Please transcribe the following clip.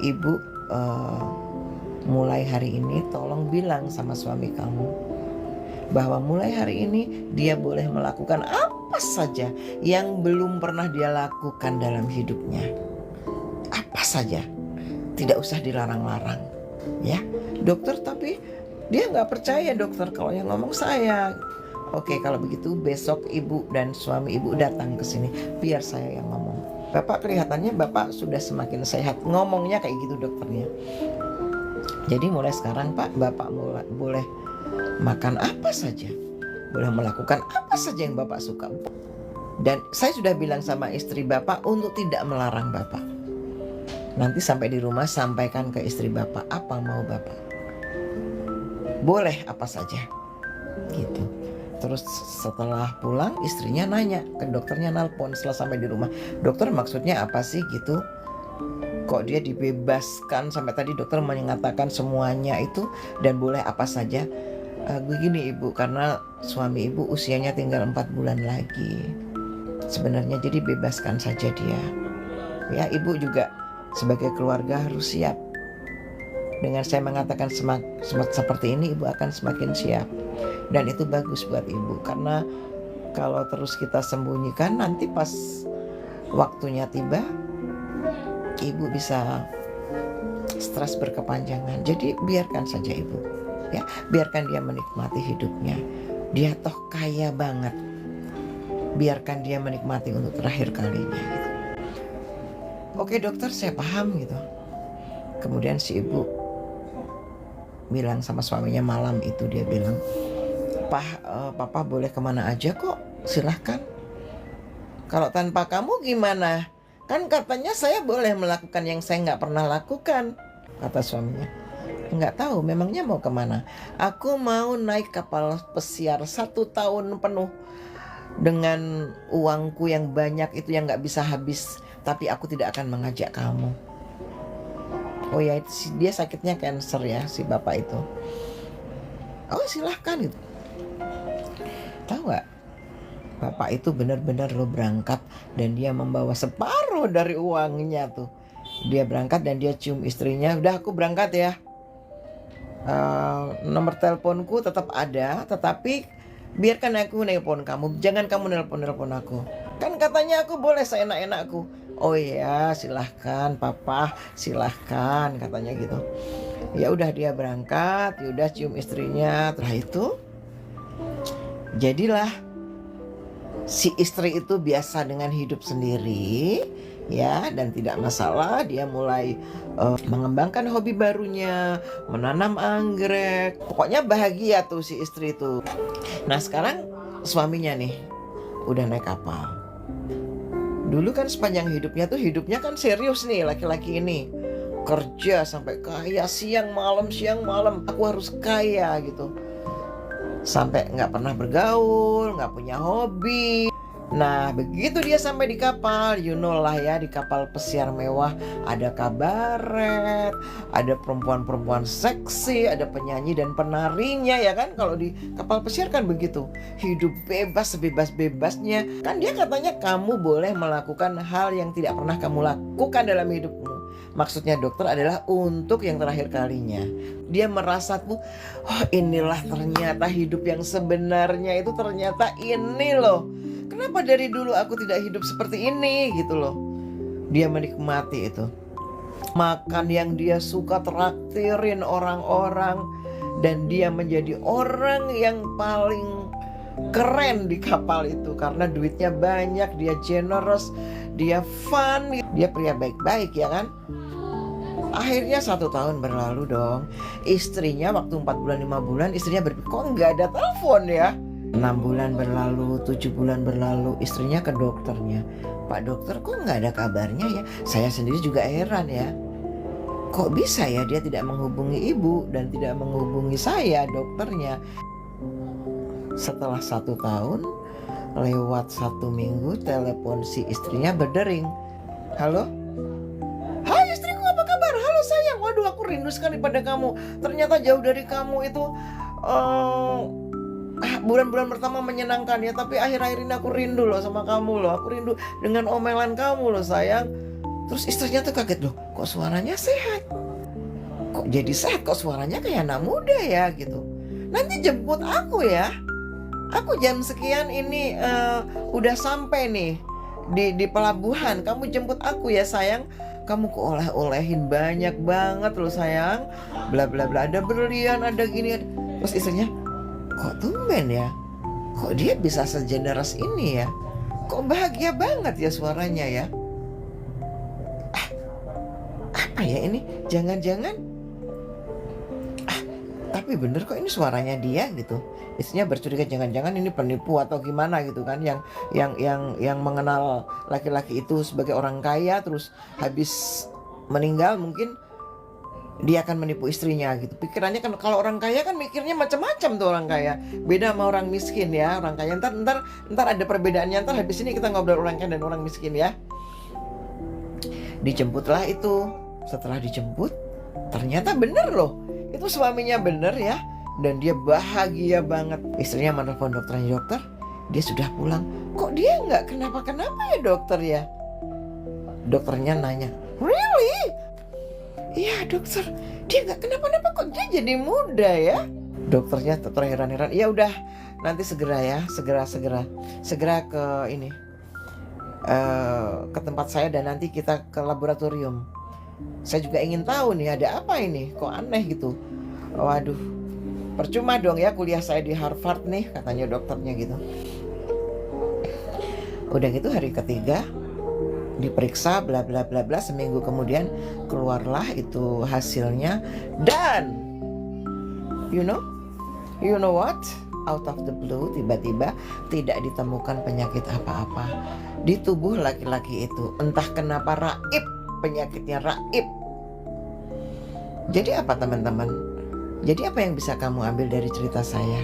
ibu mulai hari ini tolong bilang sama suami kamu bahwa mulai hari ini dia boleh melakukan apa saja yang belum pernah dia lakukan dalam hidupnya. Apa saja, tidak usah dilarang-larang, ya. Dokter, tapi dia nggak percaya dokter kalau yang ngomong saya. Oke, kalau begitu besok ibu dan suami ibu datang ke sini, biar saya yang ngomong. Bapak kelihatannya Bapak sudah semakin sehat, ngomongnya kayak gitu dokternya. Jadi mulai sekarang Pak, Bapak boleh makan apa saja, boleh melakukan apa saja yang Bapak suka. Dan saya sudah bilang sama istri Bapak untuk tidak melarang Bapak. Nanti sampai di rumah sampaikan ke istri Bapak apa mau Bapak. Boleh apa saja gitu. Terus setelah pulang istrinya nanya ke dokternya, nelpon setelah sampai di rumah, dokter maksudnya apa sih gitu, kok dia dibebaskan sampai tadi dokter mengatakan semuanya itu dan boleh apa saja. Begini ibu, karena suami ibu usianya tinggal 4 bulan lagi sebenarnya, jadi bebaskan saja dia ya. Ibu juga sebagai keluarga harus siap. Dengan saya mengatakan seperti ini, ibu akan semakin siap. Dan itu bagus buat ibu, karena kalau terus kita sembunyikan, nanti pas waktunya tiba, ibu bisa stres berkepanjangan. Jadi biarkan saja ibu, ya, biarkan dia menikmati hidupnya. Dia toh kaya banget. Biarkan dia menikmati untuk terakhir kalinya gitu. Oke dokter, saya paham gitu. Kemudian si ibu bilang sama suaminya malam itu, dia bilang, Papa boleh kemana aja kok, silahkan. Kalau tanpa kamu gimana? Kan katanya saya boleh melakukan yang saya nggak pernah lakukan, kata suaminya. Nggak tahu, memangnya mau kemana? Aku mau naik kapal pesiar 1 tahun penuh dengan uangku yang banyak itu yang nggak bisa habis, tapi aku tidak akan mengajak kamu. Oh ya, dia sakitnya kanker ya si bapak itu. Oh silahkan gitu. Tahu nggak? Bapak itu benar-benar lo berangkat dan dia membawa separuh dari uangnya tuh. Dia berangkat dan dia cium istrinya. Udah, aku berangkat ya. Nomor teleponku tetap ada, tetapi biarkan aku nelpon kamu. Jangan kamu nelpon aku. Kan katanya aku boleh seenak-enakku. Oh iya, silahkan papa, silahkan, katanya gitu. Ya udah, dia berangkat, ya udah cium istrinya. Setelah itu jadilah si istri itu biasa dengan hidup sendiri, ya, dan tidak masalah. Dia mulai mengembangkan hobi barunya, menanam anggrek. Pokoknya bahagia tuh si istri itu. Nah sekarang suaminya nih udah naik kapal. Dulu kan sepanjang hidupnya kan serius nih laki-laki ini. Kerja sampai kaya, siang malam, aku harus kaya gitu. Sampai gak pernah bergaul, gak punya hobi. Nah begitu dia sampai di kapal, you know lah ya, di kapal pesiar mewah ada kabaret, ada perempuan-perempuan seksi, ada penyanyi dan penarinya ya kan. Kalau di kapal pesiar kan begitu, hidup bebas sebebas-bebasnya. Kan dia katanya kamu boleh melakukan hal yang tidak pernah kamu lakukan dalam hidupmu. Maksudnya dokter adalah untuk yang terakhir kalinya. Dia merasa tuh, oh inilah ternyata hidup yang sebenarnya, itu ternyata ini loh. Kenapa dari dulu aku tidak hidup seperti ini gitu loh. Dia menikmati itu. Makan yang dia suka, traktirin orang-orang. Dan dia menjadi orang yang paling keren di kapal itu. Karena duitnya banyak, dia generous, dia fun, dia pria baik-baik ya kan. Akhirnya 1 tahun berlalu dong. Istrinya waktu 4 bulan 5 bulan istrinya berpikir, kok nggak ada telepon ya. 6 bulan berlalu, 7 bulan berlalu, istrinya ke dokternya. Pak dokter, kok nggak ada kabarnya ya? Saya sendiri juga heran ya. Kok bisa ya dia tidak menghubungi ibu dan tidak menghubungi saya dokternya. Setelah 1 tahun, lewat 1 minggu, telepon si istrinya berdering. Halo? Hai istriku, apa kabar? Halo sayang, waduh aku rindu sekali pada kamu. Ternyata jauh dari kamu itu bulan-bulan pertama menyenangkan ya, tapi akhir-akhir ini aku rindu loh sama kamu loh. Aku rindu dengan omelan kamu loh sayang. Terus istrinya tuh kaget, loh kok suaranya sehat, kok jadi sehat, kok suaranya kayak anak muda ya gitu. Nanti jemput aku ya, aku jam sekian ini udah sampai nih di pelabuhan, kamu jemput aku ya sayang. Kamu kok oleh-olehin banyak banget loh sayang, bla bla bla, ada berlian, ada gini. Terus istrinya, kok tumben ya, kok dia bisa segeneres ini ya, kok bahagia banget ya suaranya ya. Apa ya ini, jangan-jangan tapi bener kok ini suaranya dia gitu. Istrinya bercuriga jangan-jangan ini penipu atau gimana gitu kan, yang mengenal laki-laki itu sebagai orang kaya, terus habis meninggal mungkin dia akan menipu istrinya gitu. Pikirannya kan kalau orang kaya kan mikirnya macam-macam tuh orang kaya. Beda sama orang miskin ya. Orang kaya ntar ada perbedaannya. Ntar habis ini kita ngobrol orang kaya dan orang miskin ya. Dijemputlah itu. Setelah dijemput, ternyata bener loh, itu suaminya bener ya. Dan dia bahagia banget. Istrinya menelpon dokternya, dokter, dia sudah pulang. Kok dia nggak kenapa-kenapa ya dokter ya? Dokternya nanya, really? Iya dokter, dia nggak kenapa-napa, kok dia jadi muda ya? Dokternya terheran-heran. Ya udah, nanti segera ya, segera ke ini, ke tempat saya dan nanti kita ke laboratorium. Saya juga ingin tahu nih ada apa ini, kok aneh gitu. Waduh, percuma dong ya kuliah saya di Harvard nih, katanya dokternya gitu. Udah gitu hari ketiga diperiksa bla bla bla bla, seminggu kemudian keluarlah itu hasilnya. Dan you know what, out of the blue tiba-tiba tidak ditemukan penyakit apa-apa di tubuh laki-laki itu. Entah kenapa raib, penyakitnya raib. Jadi apa teman-teman? Jadi apa yang bisa kamu ambil dari cerita saya?